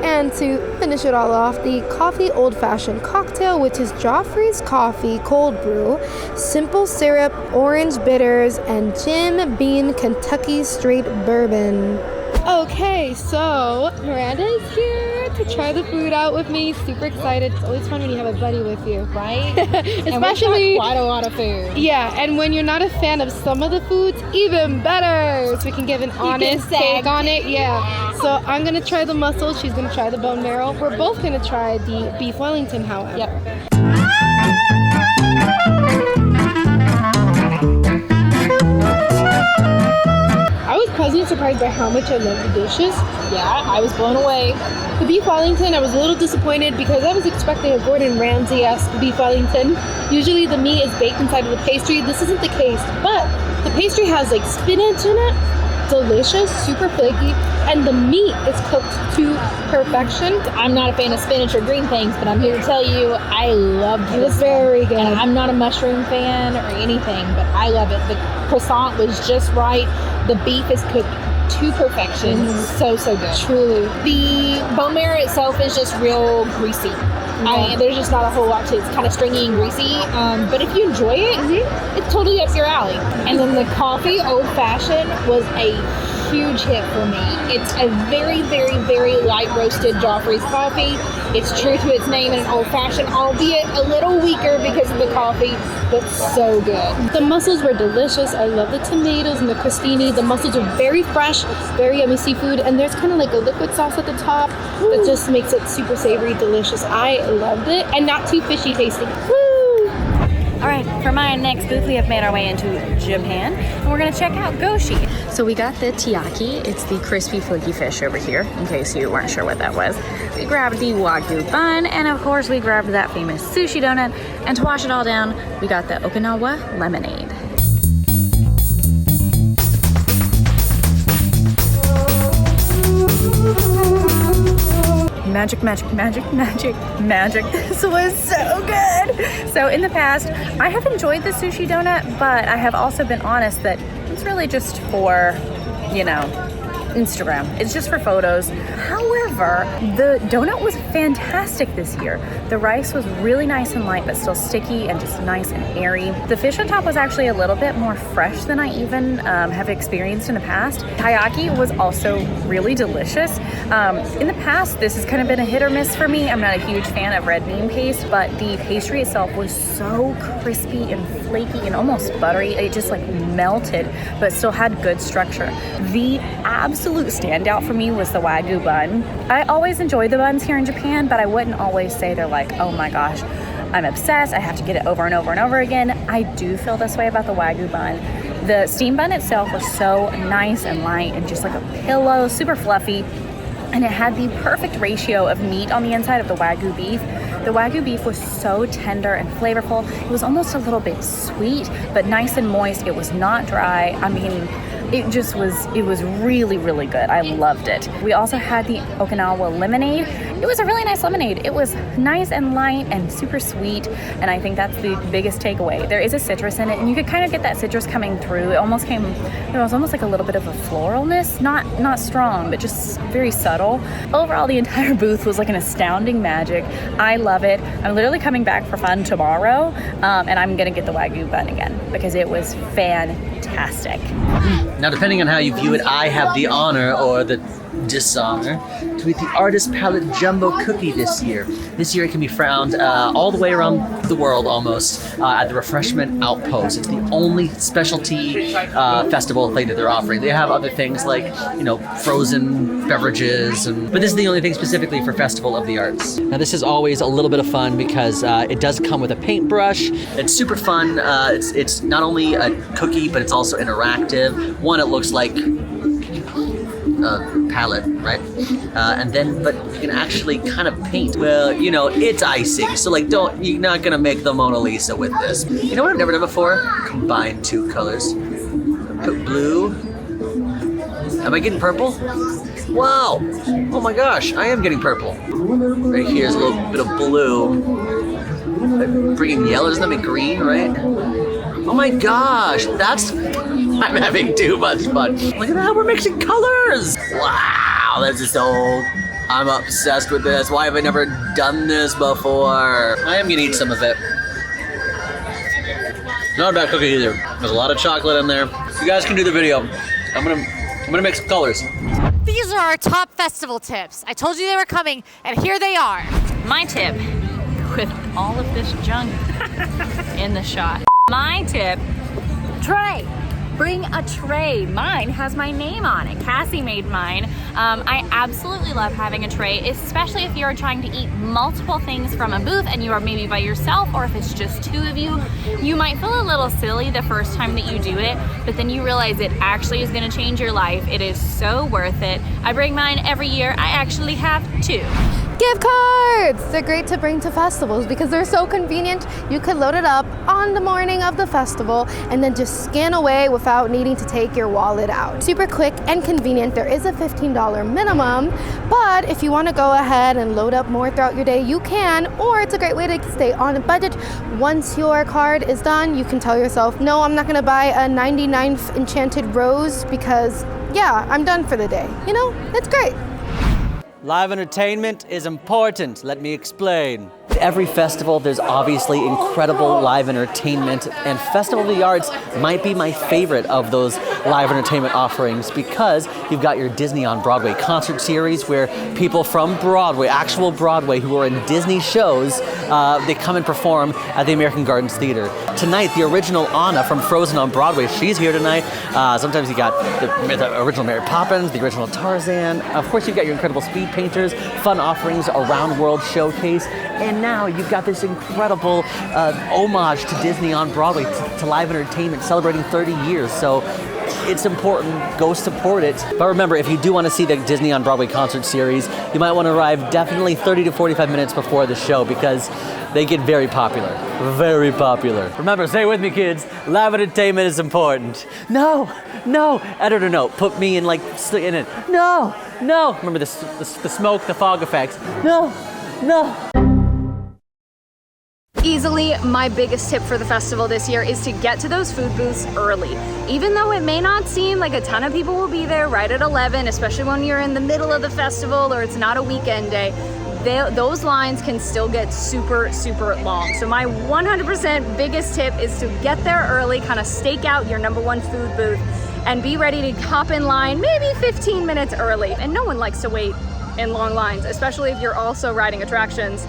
And to finish it all off, the coffee old-fashioned cocktail, which is Joffrey's coffee cold brew, simple syrup, orange bitters, and Jim Beam Kentucky straight bourbon. Okay, so Miranda is here to try the food out with me. Super excited. It's always fun when you have a buddy with you, right? Especially quite a lot of food. Yeah, and when you're not a fan of some of the foods, even better. So we can give an honest take on it. Yeah. So I'm gonna try the mussels. She's gonna try the bone marrow. We're both gonna try the beef Wellington, however. Yep. I was pleasantly surprised by how much I love the dishes. Yeah, I was blown away. The beef Wellington, I was a little disappointed because I was expecting a Gordon Ramsay-esque beef Wellington. Usually the meat is baked inside of the pastry. This isn't the case, but the pastry has like spinach in it. Delicious, super flaky, and the meat is cooked to perfection. I'm not a fan of spinach or green things, but I'm here to tell you I loved it. It was very good. And I'm not a mushroom fan or anything, but I love it. The croissant was just right. The beef is cooked to perfection. So good. Truly. The bone marrow itself is just real greasy. There's just not a whole lot to it. It's kind of stringy and greasy. But if you enjoy it, it's totally up your alley. And then the coffee old fashioned was a huge hit for me. It's a very, very, very light roasted Joffrey's coffee. It's true to its name in an old fashioned, albeit a little weaker because of the coffee, but so good. The mussels were delicious. I love the tomatoes and the crostini. The mussels are very fresh, very yummy seafood, and there's kind of like a liquid sauce at the top that just makes it super savory, delicious. I loved it, and not too fishy tasting. Woo! All right, for my next booth, we have made our way into Japan, and we're gonna check out Goshi. So we got the Tiaki. It's the crispy flaky fish over here, in case you weren't sure what that was. We grabbed the Wagyu bun, and of course we grabbed that famous sushi donut. And to wash it all down, we got the Okinawa lemonade. Magic, magic, magic, magic, magic. This was so good. So in the past, I have enjoyed the sushi donut, but I have also been honest that it's really just for, you know, Instagram. It's just for photos. However, However, the donut was fantastic this year. The rice was really nice and light, but still sticky and just nice and airy. The fish on top was actually a little bit more fresh than I even have experienced in the past. Taiyaki was also really delicious. In the past, this has kind of been a hit or miss for me. I'm not a huge fan of red bean paste, but the pastry itself was so crispy and flaky and almost buttery. It just like melted, but still had good structure. The absolute standout for me was the Wagyu bun. I always enjoy the buns here in Japan, but I wouldn't always say they're like, oh my gosh, I'm obsessed, I have to get it over and over and over again. I do feel this way about the Wagyu bun. The steam bun itself was so nice and light and just like a pillow, super fluffy. And it had the perfect ratio of meat on the inside of the Wagyu beef. The Wagyu beef was so tender and flavorful. It was almost a little bit sweet, but nice and moist. It was not dry. I mean, it was really, really good. I loved it. We also had the Okinawa lemonade. It was a really nice lemonade. It was nice and light and super sweet, and I think that's the biggest takeaway. There is a citrus in it, and you could kind of get that citrus coming through. It was almost like a little bit of a floralness, not strong, but just very subtle. Overall, the entire booth was like an astounding magic. I love it. I'm literally coming back for fun tomorrow, and I'm gonna get the Wagyu bun again because it was fantastic. Now, depending on how you view it, I have the honor or the dishonor to eat the Artist Palette Jumbo Cookie this year. This year it can be found all the way around the world almost at the Refreshment Outpost. It's the only specialty festival thing that they're offering. They have other things like, you know, frozen beverages, but this is the only thing specifically for Festival of the Arts. Now this is always a little bit of fun because it does come with a paintbrush. It's super fun. It's not only a cookie, but it's also interactive. One, it looks like palette, right? But you can actually kind of paint. Well, you know, it's icing, so like you're not gonna make the Mona Lisa with this. You know what I've never done before? Combine two colors. Put blue. Am I getting purple? Wow! Oh my gosh, I am getting purple. Right here's a little bit of blue. Bringing yellow, doesn't that make green, right? Oh my gosh, I'm having too much fun. Look at that, we're mixing colors. Wow, this is I'm obsessed with this. Why have I never done this before? I am gonna eat some of it. Not a bad cookie either. There's a lot of chocolate in there. You guys can do the video. I'm gonna mix some colors. These are our top festival tips. I told you they were coming, and here they are. My tip, with all of this junk in the shot. My tip, tray. Bring a tray. Mine has my name on it. Cassie made mine. I absolutely love having a tray, especially if you're trying to eat multiple things from a booth and you are maybe by yourself, or if it's just two of you. You might feel a little silly the first time that you do it, but then you realize it actually is gonna change your life. It is so worth it. I bring mine every year. I actually have two. Gift cards! They're great to bring to festivals because they're so convenient. You could load it up on the morning of the festival and then just scan away without needing to take your wallet out. Super quick and convenient. There is a $15 minimum, but if you want to go ahead and load up more throughout your day, you can, or it's a great way to stay on a budget. Once your card is done, you can tell yourself, no, I'm not going to buy a 99th Enchanted Rose because, yeah, I'm done for the day. You know, it's great. Live entertainment is important. Let me explain. Every festival, there's obviously incredible live entertainment, and Festival of the Arts might be my favorite of those live entertainment offerings because you've got your Disney on Broadway concert series where people from Broadway, actual Broadway, who are in Disney shows, they come and perform at the American Gardens Theater. Tonight, the original Anna from Frozen on Broadway, she's here tonight. Sometimes you got the original Mary Poppins, the original Tarzan. Of course, you've got your incredible speed painters, fun offerings, a round world showcase, and now you've got this incredible homage to Disney on Broadway, to live entertainment, celebrating 30 years. So it's important, go support it. But remember, if you do want to see the Disney on Broadway concert series, you might want to arrive definitely 30 to 45 minutes before the show because they get very popular. Very popular. Remember, say it with me, kids, live entertainment is important. No, editor note, put me in in it. No. Remember the smoke, the fog effects. No. Easily my biggest tip for the festival this year is to get to those food booths early. Even though it may not seem like a ton of people will be there right at 11, especially when you're in the middle of the festival or it's not a weekend day, those lines can still get super, super long. So my 100% biggest tip is to get there early, kind of stake out your #1 food booth and be ready to hop in line maybe 15 minutes early. And no one likes to wait in long lines, especially if you're also riding attractions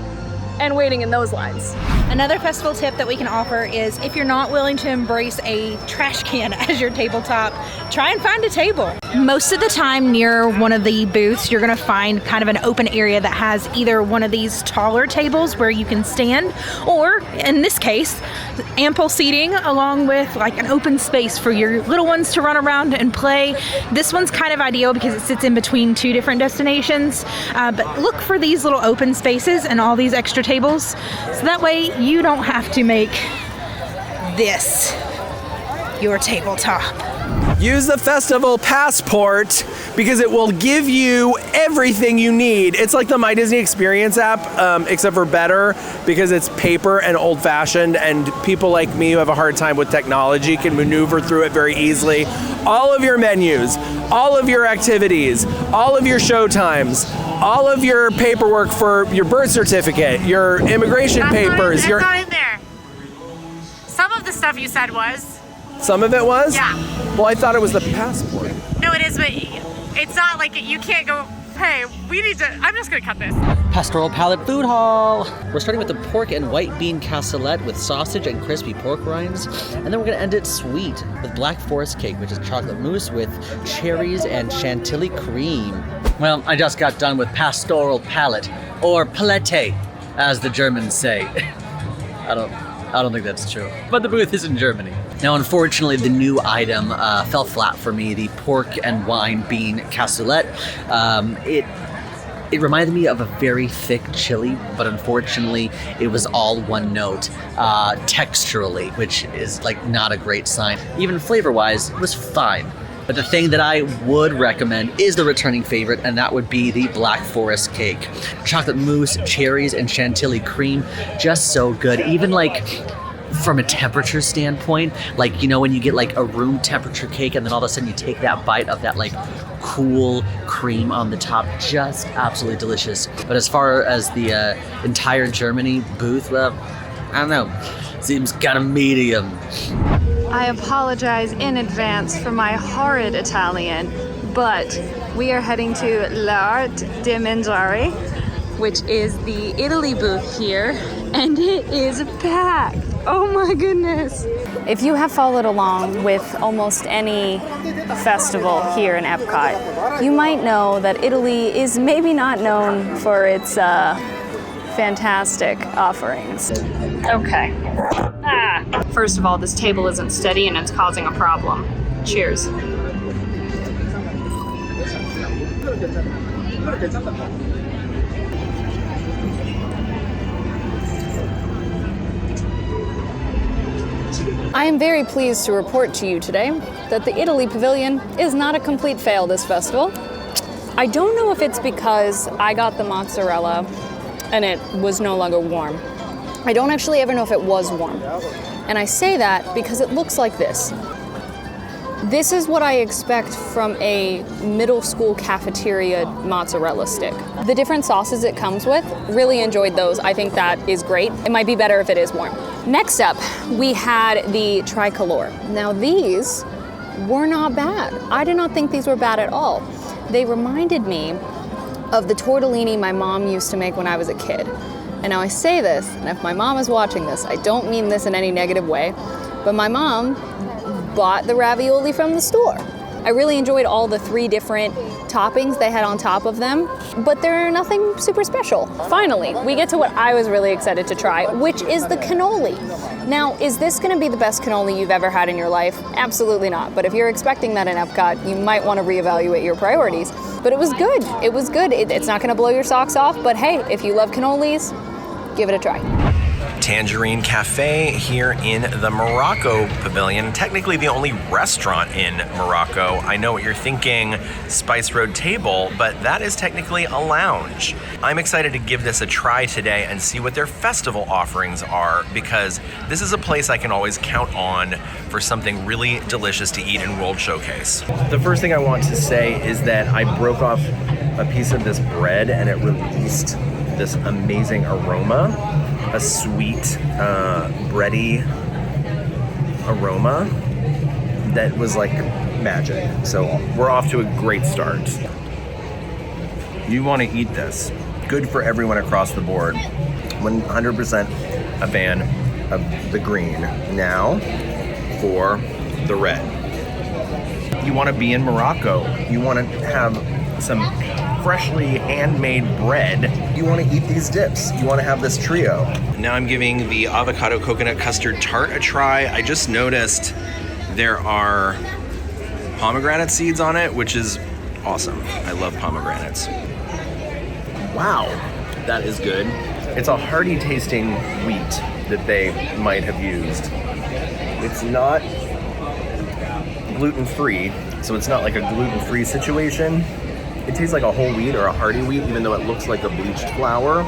and waiting in those lines. Another festival tip that we can offer is if you're not willing to embrace a trash can as your tabletop, try and find a table. Most of the time near one of the booths, you're gonna find kind of an open area that has either one of these taller tables where you can stand, or in this case, ample seating along with like an open space for your little ones to run around and play. This one's kind of ideal because it sits in between 2 different destinations, but look for these little open spaces and all these extra tables, so that way you don't have to make this your tabletop. Use the festival passport because it will give you everything you need. It's like the My Disney Experience app, except for better because it's paper and old-fashioned, and people like me who have a hard time with technology can maneuver through it very easily. All of your menus, all of your activities, all of your show times, all of your paperwork for your birth certificate, your immigration papers. That's not in there. Some of the stuff you said was. Some of it was? Yeah. Well, I thought it was the passport. No, it is, but it's not like you can't go, hey, we need to, I'm just gonna cut this. Pastoral Palette Food Hall. We're starting with the pork and white bean cassoulet with sausage and crispy pork rinds. And then we're gonna end it sweet with Black Forest cake, which is chocolate mousse with cherries and chantilly cream. Well, I just got done with Pastoral Palette, or palette, as the Germans say. I don't think that's true, but the booth is in Germany. Now, unfortunately, the new item fell flat for me, the pork and wine bean cassoulet. It reminded me of a very thick chili, but unfortunately, it was all one note texturally, which is like not a great sign. Even flavor-wise, it was fine. But the thing that I would recommend is the returning favorite, and that would be the Black Forest cake. Chocolate mousse, cherries, and chantilly cream, just so good. Even like from a temperature standpoint, like, you know, when you get like a room temperature cake and then all of a sudden you take that bite of that like cool cream on the top, just absolutely delicious. But as far as the entire Germany booth, well, I don't know, seems kind of medium. I apologize in advance for my horrid Italian, but we are heading to L'Art de Mangiare, which is the Italy booth here, and it is packed. Oh my goodness. If you have followed along with almost any festival here in EPCOT, you might know that Italy is maybe not known for its fantastic offerings. Okay. First of all, this table isn't steady and it's causing a problem. Cheers. I am very pleased to report to you today that the Italy Pavilion is not a complete fail this festival. I don't know if it's because I got the mozzarella and it was no longer warm. I don't actually ever know if it was warm. And I say that because it looks like this. This is what I expect from a middle school cafeteria mozzarella stick. The different sauces it comes with, really enjoyed those. I think that is great. It might be better if it is warm. Next up, we had the tricolor. Now these were not bad. I did not think these were bad at all. They reminded me of the tortellini my mom used to make when I was a kid. And now I say this, and if my mom is watching this, I don't mean this in any negative way, but my mom bought the ravioli from the store. I really enjoyed all the 3 different toppings they had on top of them, but they're nothing super special. Finally, we get to what I was really excited to try, which is the cannoli. Now, is this gonna be the best cannoli you've ever had in your life? Absolutely not, but if you're expecting that in EPCOT, you might wanna reevaluate your priorities. But it was good, it was good. It's not gonna blow your socks off, but hey, if you love cannolis, give it a try. Tangerine Cafe here in the Morocco Pavilion, technically the only restaurant in Morocco. I know what you're thinking, Spice Road Table, but that is technically a lounge. I'm excited to give this a try today and see what their festival offerings are, because this is a place I can always count on for something really delicious to eat in World Showcase. The first thing I want to say is that I broke off a piece of this bread and it released this amazing aroma, a sweet, bready aroma that was like magic. So we're off to a great start. You want to eat this. Good for everyone across the board. 100% a fan of the green. Now for the red. You want to be in Morocco. You want to have some freshly handmade bread. You want to eat these dips. You want to have this trio. Now I'm giving the avocado coconut custard tart a try. I just noticed there are pomegranate seeds on it, which is awesome. I love pomegranates. Wow, that is good. It's a hearty tasting wheat that they might have used. It's not gluten-free, so it's not like a gluten-free situation. It tastes like a whole wheat or a hearty wheat, even though it looks like a bleached flour.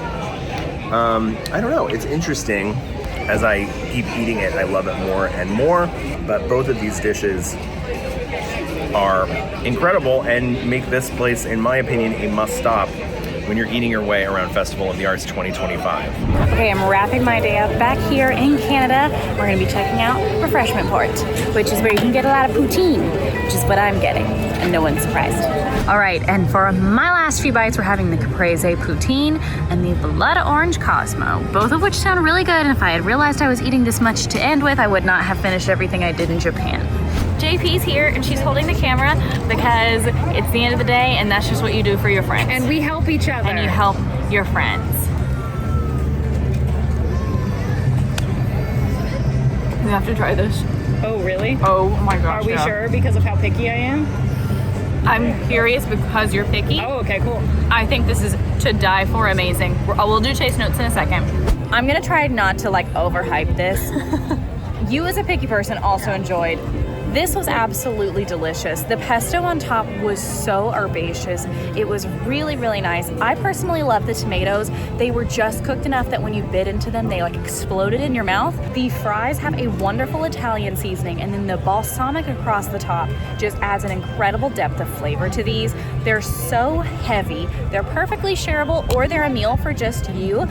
I don't know, it's interesting. As I keep eating it, I love it more and more, but both of these dishes are incredible and make this place, in my opinion, a must-stop when you're eating your way around Festival of the Arts 2025. Okay, I'm wrapping my day up back here in Canada. We're gonna be checking out Refreshment Port, which is where you can get a lot of poutine, which is what I'm getting, and no one's surprised. All right, and for my last few bites, we're having the caprese poutine and the blood orange Cosmo, both of which sound really good, and if I had realized I was eating this much to end with, I would not have finished everything I did in Japan. JP's here and she's holding the camera because it's the end of the day and that's just what you do for your friends. And we help each other. And you help your friends. We have to try this. Oh, really? Oh my gosh. Are we sure because of how picky I am? I'm curious because you're picky. Oh, okay, cool. I think this is to die for amazing. We'll do taste notes in a second. I'm gonna try not to like overhype this. You as a picky person also enjoyed. This was absolutely delicious. The pesto on top was so herbaceous. It was really, really nice. I personally love the tomatoes. They were just cooked enough that when you bit into them, they like exploded in your mouth. The fries have a wonderful Italian seasoning, and then the balsamic across the top just adds an incredible depth of flavor to these. They're so heavy. They're perfectly shareable, or they're a meal for just you.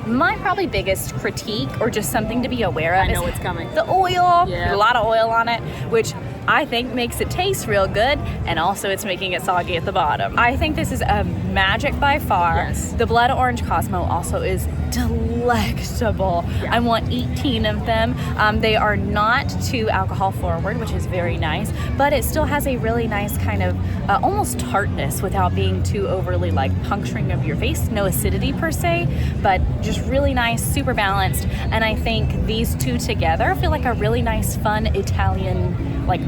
My probably biggest critique, or just something to be aware of, I know what's coming. The oil. Yeah. A lot of oil on it, which I think makes it taste real good, and also it's making it soggy at the bottom. I think this is a magic by far. Yes. The blood orange Cosmo also is delectable. Yeah. I want 18 of them. They are not too alcohol forward, which is very nice, but it still has a really nice kind of almost tartness without being too overly like puncturing of your face. No acidity per se, but just really nice, super balanced. And I think these two together feel like a really nice, fun Italian like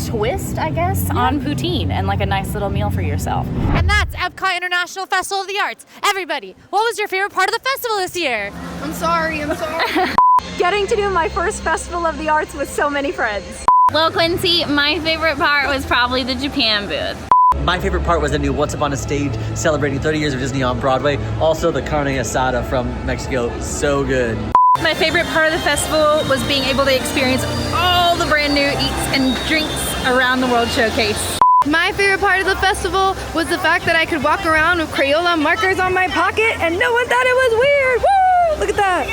twist, I guess, on poutine, and like a nice little meal for yourself. And that's EPCOT International Festival of the Arts. Everybody, what was your favorite part of the festival this year? I'm sorry. Getting to do my first Festival of the Arts with so many friends. Well, Quincy, my favorite part was probably the Japan booth. My favorite part was the new Once Upon a Stage celebrating 30 years of Disney on Broadway. Also the carne asada from Mexico, so good. My favorite part of the festival was being able to experience all the brand new eats and drinks around the World Showcase. My favorite part of the festival was the fact that I could walk around with Crayola markers on my pocket and no one thought it was weird. Woo! Look at that.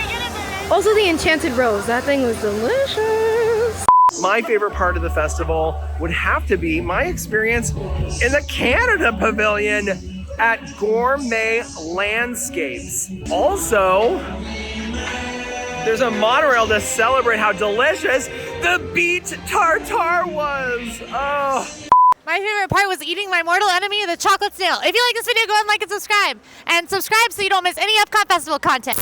Also the Enchanted Rose. That thing was delicious. My favorite part of the festival would have to be my experience in the Canada Pavilion at Gourmet Landscapes. Also, there's a monorail to celebrate how delicious the beet tartare was. Oh. My favorite part was eating my mortal enemy, the chocolate snail. If you like this video, go ahead and like and subscribe. And subscribe so you don't miss any EPCOT Festival content.